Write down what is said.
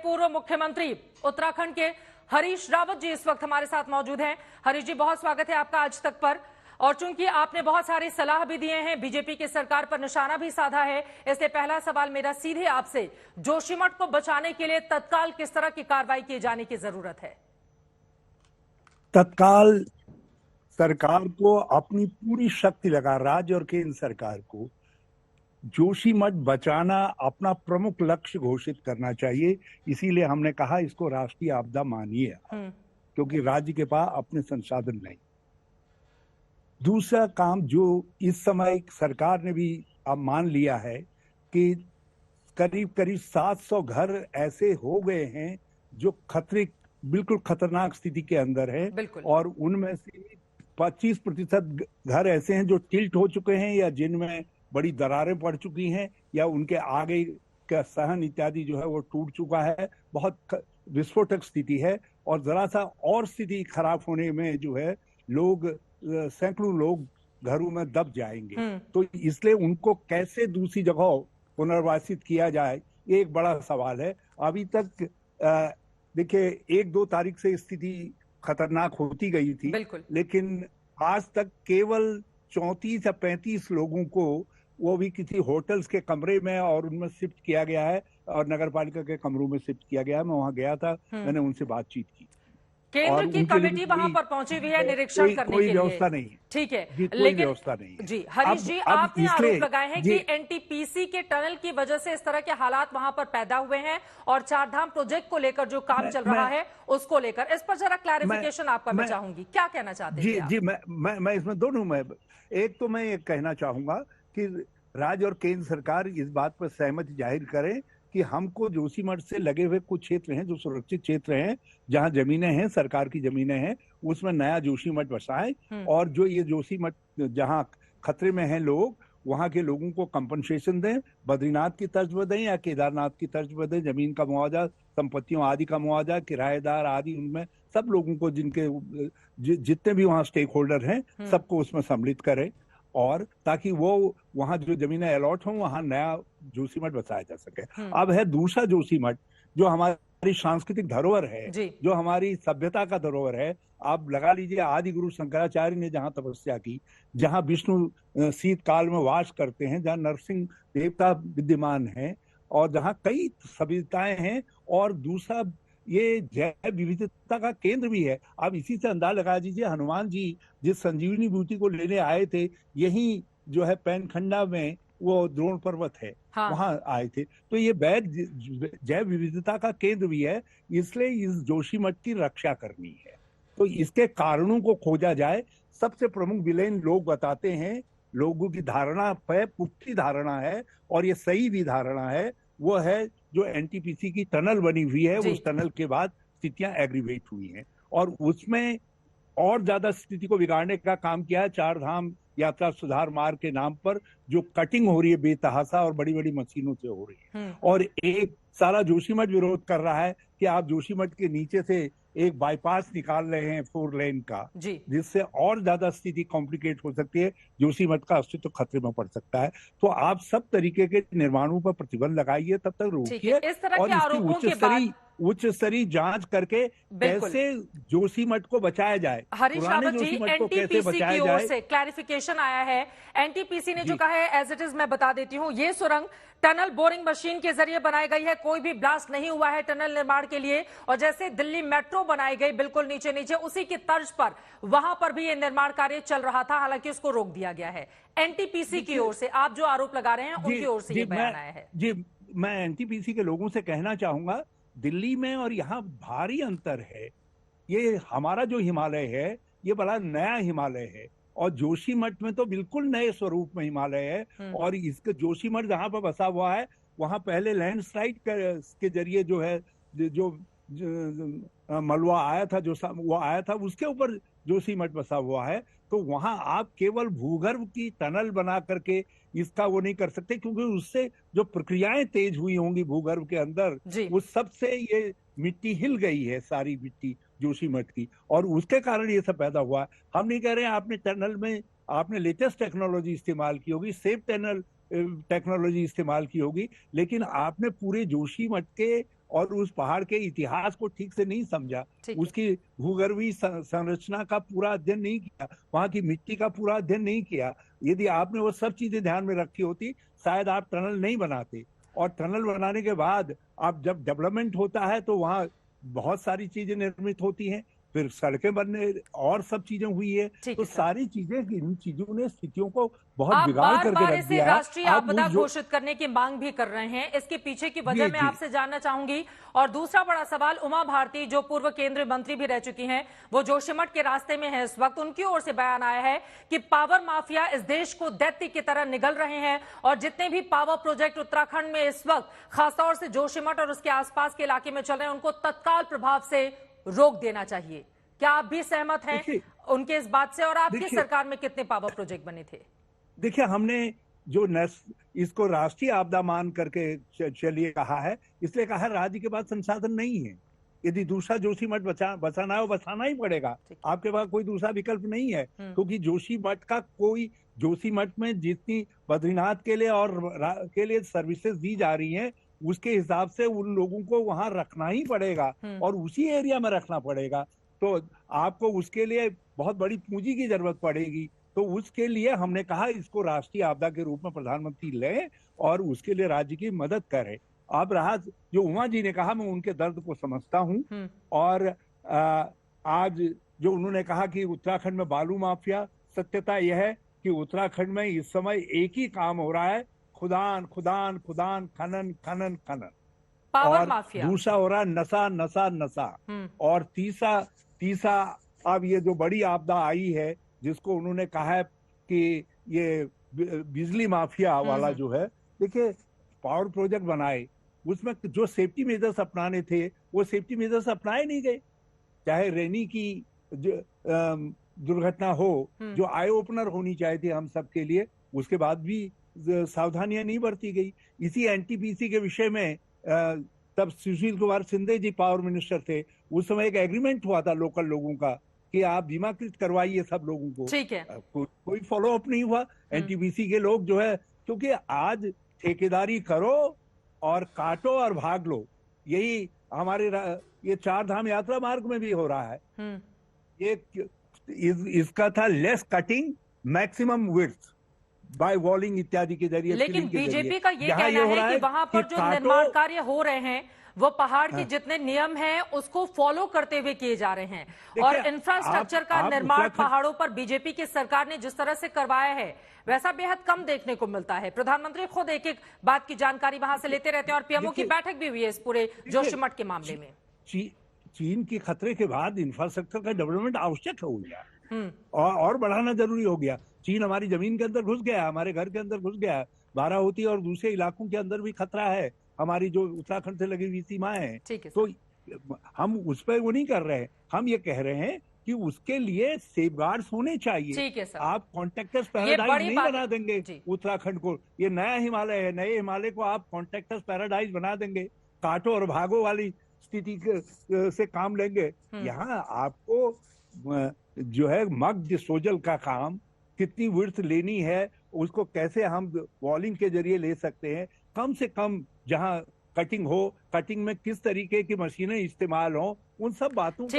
पूर्व मुख्यमंत्री उत्तराखंड के हरीश रावत जी इस वक्त हमारे साथ मौजूद हैं। हरीश जी, बहुत स्वागत है आपका आज तक पर। और चूंकि आपने बहुत सारी सलाह भी दिए हैं, बीजेपी की सरकार पर निशाना भी साधा है, इसलिए पहला सवाल मेरा सीधे आपसे, जोशीमठ को बचाने के लिए तत्काल किस तरह की कार्रवाई किए जाने की जरूरत है? तत्काल सरकार को अपनी पूरी शक्ति लगा, राज्य और केंद्र सरकार को जोशीमठ बचाना अपना प्रमुख लक्ष्य घोषित करना चाहिए। इसीलिए हमने कहा इसको राष्ट्रीय आपदा मानिए, क्योंकि राज्य के पास अपने संसाधन नहीं। दूसरा काम जो इस समय सरकार ने भी अब मान लिया है कि करीब करीब 700 घर ऐसे हो गए हैं जो बिल्कुल खतरनाक स्थिति के अंदर है, और उनमें से 25% घर ऐसे हैं जो टिल्ट हो चुके हैं या जिनमें बड़ी दरारें पड़ चुकी हैं या उनके आगे का सहन इत्यादि जो है वो टूट चुका है। बहुत विस्फोटक स्थिति है, और जरा सा और स्थिति खराब होने में जो है सैकड़ों लोग घरों में दब जाएंगे। तो इसलिए उनको कैसे दूसरी जगह पुनर्वासित किया जाए, ये एक बड़ा सवाल है। अभी तक देखिए 1-2 तारीख से स्थिति खतरनाक होती गई थी, लेकिन आज तक केवल 34 या 35 लोगों को वो भी किसी होटल्स के कमरे में और उनमें शिफ्ट किया गया है, और नगरपालिका के कमरों में शिफ्ट किया गया है। मैं वहां गया था, मैंने उनसे बातचीत की। केंद्र की कमेटी वहां पर पहुंची हुई है निरीक्षण करने के लिए। कोई व्यवस्था नहीं है, ठीक है, लेकिन व्यवस्था नहीं है। जी हरीश जी, आपने आरोप लगाए हैं कि एनटीपीसी के टनल की वजह से इस तरह के हालात वहां पर पैदा हुए हैं, और चारधाम प्रोजेक्ट को लेकर जो काम चल रहा है उसको लेकर, इस पर जरा क्लैरिफिकेशन आपका मैं चाहूंगी, क्या कहना चाहते हैं? जी, मैं इसमें दोनों में एक तो मैं ये कहना चाहूंगा कि राज्य और केंद्र सरकार इस बात पर सहमति जाहिर करें कि हमको जोशीमठ से लगे हुए कुछ क्षेत्र हैं जो सुरक्षित क्षेत्र हैं, जहां जमीनें हैं, सरकार की जमीनें हैं, उसमें नया जोशीमठ बसाएं, और जो ये जोशीमठ जहां खतरे में हैं लोग, वहां के लोगों को कंपनसेशन दें, बद्रीनाथ की तर्ज पर दें या केदारनाथ की तर्ज पर दें, जमीन का मुआवजा, संपत्तियों आदि का मुआवजा, किराएदार आदि, उनमें सब लोगों को जितने भी वहां स्टेक होल्डर हैं सबको उसमें सम्मिलित करें, और ताकि वो वहां जो जमीनें अलॉट हों वहां नया जोशीमठ बसाया जा सके। अब है दूसरा जोशीमठ जो हमारी सांस्कृतिक धरोहर है, जो हमारी सभ्यता का धरोहर है। आप लगा लीजिए आदि गुरु शंकराचार्य ने जहां तपस्या की, जहां विष्णु शीतकाल में वास करते हैं, जहां नरसिंह देवता विद्यमान है, और जहां कई सभ्यताएं हैं, और दूसरा ये जैव विविधता का केंद्र भी है। आप इसी से अंदाजा लगा दीजिए, हनुमान जी जिस संजीवनी बूटी को लेने आए थे, यही जो है पैनखंडा में वो द्रोण पर्वत है, वहां आए थे। तो ये जैव विविधता का केंद्र भी है, इसलिए इस जोशीमठ की रक्षा करनी है। तो इसके कारणों को खोजा जाए। सबसे प्रमुख विलेन लोग बताते हैं, लोगों की धारणा है, पुख्ती धारणा है, और ये सही भी धारणा है, वो है जो एनटीपीसी की टनल बनी हुई है, उस टनल के बाद स्थितियां एग्रीवेट हुई हैं, और उसमें और ज्यादा स्थिति को बिगाड़ने का काम किया है। चारधाम यात्रा सुधार मार्ग के नाम पर जो कटिंग हो रही है बेतहासा और बड़ी बड़ी मशीनों से हो रही है, और एक सारा जोशीमठ विरोध कर रहा है कि आप जोशीमठ के नीचे से एक बाईपास निकाल रहे हैं 4 लेन का, जिससे और ज्यादा स्थिति कॉम्प्लिकेट हो सकती है, जोशीमठ का अस्तित्व खतरे में पड़ सकता है। तो आप सब तरीके के निर्माणों पर प्रतिबंध लगाइए, तब तक रोकिए, और इसकी उच्च स्तरीय जांच करके कैसे जोशीमठ को बचाया जाए। हरीश रावत जी, एनटीपीसी की ओर से क्लैरिफिकेशन आया है। एनटीपीसी ने जो कहा है एज इट इज मैं बता देती हूँ, ये सुरंग टनल बोरिंग मशीन के जरिए बनाई गई है, कोई भी ब्लास्ट नहीं हुआ है टनल निर्माण के लिए, और जैसे दिल्ली मेट्रो बनाई गई बिल्कुल नीचे नीचे उसी की तर्ज पर वहां पर भी ये निर्माण कार्य चल रहा था, हालांकि उसको रोक दिया गया है। एनटीपीसी की ओर से आप जो आरोप लगा रहे हैं उनकी ओर से ये बयान आया है। जी, मैं एनटीपीसी के लोगों से कहना चाहूंगा, दिल्ली में और यहाँ भारी अंतर है। ये हमारा जो हिमालय है ये बड़ा नया हिमालय है, और जोशीमठ में तो बिल्कुल नए स्वरूप में हिमालय है। और इसके जोशीमठ जहां पर बसा हुआ है, वहां पहले लैंडस्लाइड के जरिए जो है जो मलबा आया था, जो वो आया था, उसके ऊपर जोशीमठ बसा हुआ है। तो वहां आप केवल भूगर्भ की टनल बना करके इसका वो नहीं कर सकते, क्योंकि उससे जो प्रक्रियाएं तेज हुई होंगी भूगर्भ के अंदर, उस सब से ये मिट्टी हिल गई है, सारी मिट्टी जोशीमठ की, और उसके कारण ये सब पैदा हुआ है। हम नहीं कह रहे हैं आपने टनल में आपने लेटेस्ट टेक्नोलॉजी इस्तेमाल की होगी, सेफ टनल टेक्नोलॉजी इस्तेमाल की होगी, लेकिन आपने पूरे जोशीमठ के और उस पहाड़ के इतिहास को ठीक से नहीं समझा, उसकी भूगर्भीय संरचना का पूरा अध्ययन नहीं किया, वहां की मिट्टी का पूरा अध्ययन नहीं किया। यदि आपने वो सब चीजें ध्यान में रखी होती, शायद आप टनल नहीं बनाते। और टनल बनाने के बाद आप जब डेवलपमेंट होता है तो वहाँ बहुत सारी चीजें निर्मित होती हैं, फिर सड़कें बनने और सब चीजें हुई है, तो सारी चीजें, इन चीजों ने स्थितियों को बहुत बिगाड़ करके रख दिया है। राष्ट्रीय आपदा घोषित करने की मांग भी कर रहे हैं, इसके पीछे की वजह मैं आपसे जानना चाहूंगी। और दूसरा बड़ा सवाल, उमा भारती जो पूर्व केंद्रीय मंत्री भी रह चुकी हैं, वो जोशीमठ के रास्ते में है इस वक्त, उनकी ओर से बयान आया है कि पावर माफिया इस देश को दैत्य की तरह निगल रहे हैं और जितने भी पावर प्रोजेक्ट उत्तराखंड में इस वक्त खासतौर से जोशीमठ और उसके आसपास के इलाके में चल रहे हैं, उनको तत्काल प्रभाव से रोक देना चाहिए। क्या आप भी सहमत हैं उनके इस बात से? और आपकी सरकार में कितने पावर प्रोजेक्ट बने थे? देखिए, हमने जो इसको राष्ट्रीय आपदा मान करके चलिए कहा है, इसलिए कहा है राज्य के पास संसाधन नहीं है। यदि दूसरा जोशीमठ बचाना है, वो बचाना ही पड़ेगा, आपके पास कोई दूसरा विकल्प नहीं है। क्योंकि जोशीमठ में जितनी बद्रीनाथ के लिए और के लिए सर्विसेज दी जा रही हैं, उसके हिसाब से उन लोगों को वहां रखना ही पड़ेगा और उसी एरिया में रखना पड़ेगा। तो आपको उसके लिए बहुत बड़ी पूंजी की जरूरत पड़ेगी। तो उसके लिए हमने कहा इसको राष्ट्रीय आपदा के रूप में प्रधानमंत्री लें और उसके लिए राज्य की मदद करें। अब रहा जो उमा जी ने कहा, मैं उनके दर्द को समझता हूं। और आज जो उन्होंने कहा कि उत्तराखंड में बालू माफिया, सत्यता यह है कि उत्तराखंड में इस समय एक ही काम हो रहा है, खुदान खुदान खुदान, खनन खनन खनन, पावर माफिया। दूसरा हो रहा है नशा नशा नशा, और तीसरा अब ये जो बड़ी आपदा आई है जिसको उन्होंने कहा है कि ये बिजली माफिया वाला जो है, देखिए पावर प्रोजेक्ट बनाए, उसमें जो सेफ्टी मेजर्स अपनाने थे वो सेफ्टी मेजर्स अपनाए नहीं गए। चाहे रेनी की दुर्घटना हो जो आई ओपनर होनी चाहिए थी हम सब के लिए, उसके बाद भी सावधानियां नहीं बरती गई। इसी एनटीपीसी के विषय में तब सुशील कुमार शिंदे जी पावर मिनिस्टर थे, उस समय एक एग्रीमेंट हुआ था लोकल लोगों का कि आप बीमाकृत करवाइए सब लोगों को। ठीक है। कोई फॉलो अप नहीं हुआ। एनटीपीसी के लोग जो है, क्योंकि आज ठेकेदारी करो और काटो और भाग लो, यही हमारे ये चार धाम यात्रा मार्ग में भी हो रहा है। ये इसका था less cutting maximum width by walling इत्यादि के जरिए। लेकिन बीजेपी का ये कहना है कि वहां पर जो निर्माण कार्य हो रहे हैं वो पहाड़ के जितने नियम हैं उसको फॉलो करते हुए किए जा रहे हैं और इंफ्रास्ट्रक्चर का निर्माण पहाड़ों पर बीजेपी की सरकार ने जिस तरह से करवाया है वैसा बेहद कम देखने को मिलता है। प्रधानमंत्री खुद एक एक बात की जानकारी वहां से लेते रहते हैं और पीएमओ की बैठक भी हुई है इस पूरे जोशीमठ के मामले में। चीन के खतरे के बाद इंफ्रास्ट्रक्चर का डेवलपमेंट आवश्यक हो गया और बढ़ाना जरूरी हो गया। चीन हमारी जमीन के अंदर घुस गया, हमारे घर के अंदर घुस गया, बाराहोती और दूसरे इलाकों के अंदर भी खतरा है, हमारी जो उत्तराखंड से लगी हुई सीमाएं हैं। तो हम उस पर वो नहीं कर रहे हैं, हम ये कह रहे हैं कि उसके लिए सेफगार्ड्स होने चाहिए। आप कॉन्ट्रैक्टर्स पैराडाइज नहीं बना देंगे उत्तराखंड को, ये नया हिमालय है, नए हिमालय को आप कॉन्ट्रैक्टर्स पैराडाइज बना देंगे, काटो और भागो वाली स्थिति से काम लेंगे। यहाँ आपको जो है मग डिस्पोजल का काम, कितनी विड्थ लेनी है, उसको कैसे हम वॉलिंग के जरिए ले सकते हैं, कम से कम जहां कटिंग हो, कटिंग में किस तरीके की मशीनें इस्तेमाल हो, उन सब बातों पर